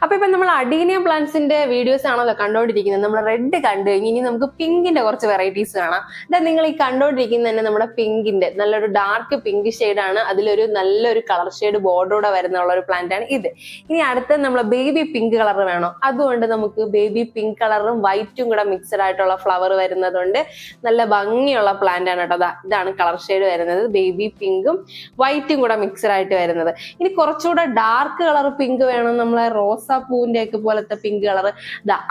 അപ്പൊ ഇപ്പൊ നമ്മൾ അഡീനിയം പ്ലാന്റ്സിന്റെ വീഡിയോസ് ആണല്ലോ കണ്ടോണ്ടിരിക്കുന്നത്. നമ്മൾ റെഡ് കണ്ടു കഴിഞ്ഞ് ഇനി നമുക്ക് പിങ്കിന്റെ കുറച്ച് വെറൈറ്റീസ് കാണാം. ഇതാ നിങ്ങൾ ഈ കണ്ടോണ്ടിരിക്കുന്നത് തന്നെ നമ്മുടെ പിങ്കിന്റെ നല്ലൊരു ഡാർക്ക് പിങ്ക് ഷെയ്ഡാണ്. അതിലൊരു നല്ലൊരു കളർ ഷെയ്ഡ് ബോർഡറോടെ വരുന്നുള്ള ഒരു പ്ലാന്റ് ആണ് ഇത്. ഇനി അടുത്ത നമ്മളെ ബേബി പിങ്ക് കളർ വേണോ, അതുകൊണ്ട് നമുക്ക് ബേബി പിങ്ക് കളറും വൈറ്റും കൂടെ മിക്സഡ് ആയിട്ടുള്ള ഫ്ലവർ വരുന്നതുകൊണ്ട് നല്ല ഭംഗിയുള്ള പ്ലാന്റ് ആണ് കേട്ടോ. ഇതാണ് കളർ ഷെയ്ഡ് വരുന്നത്, ബേബി പിങ്കും വൈറ്റും കൂടെ മിക്സഡ് ആയിട്ട് വരുന്നത്. ഇനി കുറച്ചുകൂടെ ഡാർക്ക് കളർ പിങ്ക് വേണം, നമ്മളെ റോസാപ്പൂവിന്റെ ഒക്കെ പോലത്തെ പിങ്ക് കളർ,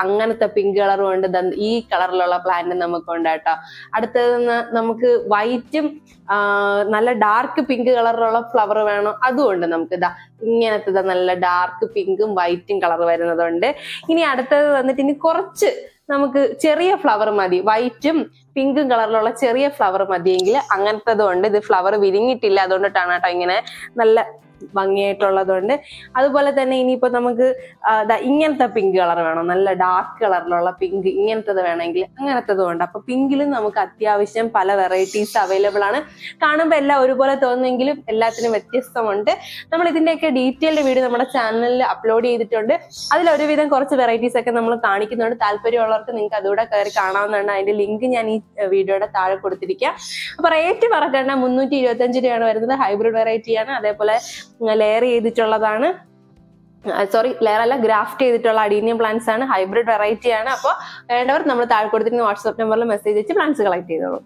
അങ്ങനത്തെ പിങ്ക് കളറും ഉണ്ട്. ഈ കളറിലുള്ള പ്ലാന്റ് നമുക്കുണ്ട് കേട്ടോ. അടുത്തത് നമുക്ക് വൈറ്റും നല്ല ഡാർക്ക് പിങ്ക് കളറിലുള്ള ഫ്ലവർ വേണം, അതുകൊണ്ട് നമുക്ക് ഇങ്ങനത്തെ നല്ല ഡാർക്ക് പിങ്കും വൈറ്റും കളർ വരുന്നതുണ്ട്. ഇനി അടുത്തത് വന്നിട്ട് ഇനി കുറച്ച് നമുക്ക് ചെറിയ ഫ്ലവർ മതി, വൈറ്റും പിങ്കും കളറിലുള്ള ചെറിയ ഫ്ലവർ മതിയെങ്കിൽ അങ്ങനത്തതും ഉണ്ട്. ഇത് ഫ്ലവർ വിരിഞ്ഞിട്ടില്ല, അതുകൊണ്ടിട്ടാണ് കേട്ടോ ഇങ്ങനെ നല്ല ഭംഗിയായിട്ടുള്ളതുകൊണ്ട്. അതുപോലെ തന്നെ ഇനിയിപ്പോ നമുക്ക് ഇങ്ങനത്തെ പിങ്ക് കളർ വേണം, നല്ല ഡാർക്ക് കളറിലുള്ള പിങ്ക്, ഇങ്ങനത്തത് വേണമെങ്കിൽ അങ്ങനത്തതും ഉണ്ട്. അപ്പൊ പിങ്കിലും നമുക്ക് അത്യാവശ്യം പല വെറൈറ്റീസ് അവൈലബിൾ ആണ്. കാണുമ്പോൾ എല്ലാം ഒരുപോലെ തോന്നുമെങ്കിലും എല്ലാത്തിനും വ്യത്യസ്തമുണ്ട്. നമ്മൾ ഇതിന്റെയൊക്കെ ഡീറ്റെയിൽഡ് വീഡിയോ നമ്മുടെ ചാനലിൽ അപ്ലോഡ് ചെയ്തിട്ടുണ്ട്. അതിലൊരുവിധം കുറച്ച് വെറൈറ്റീസ് ഒക്കെ നമ്മൾ കാണിക്കുന്നുണ്ട്. താല്പര്യമുള്ളവർക്ക് നിങ്ങൾക്ക് അതുകൂടെ കയറി കാണാവുന്നതാണ്. അതിന്റെ ലിങ്ക് ഞാൻ ഈ വീഡിയോയുടെ താഴെ കൊടുത്തിരിക്കാം. അപ്പൊ റേറ്റ് പറക്കേണ്ട 325 രൂപയാണ് വരുന്നത്. ഹൈബ്രിഡ് വെറൈറ്റിയാണ്. അതേപോലെ ലെയർ ചെയ്തിട്ടുള്ളതാണ്, ലെയർ അല്ല, ഗ്രാഫ്റ്റ് ചെയ്തിട്ടുള്ള അഡീനിയം പ്ലാന്റ്സ് ആണ്. ഹൈബ്രിഡ് വെറൈറ്റി ആണ്. അപ്പോൾ വേണ്ടവർ നമ്മൾ താഴെ കൊടുത്തിരിക്കുന്ന വാട്സ്ആപ്പ് നമ്പറിൽ മെസ്സേജ് അയച്ച് പ്ലാന്റ്സ് കളക്ട് ചെയ്തോളൂ.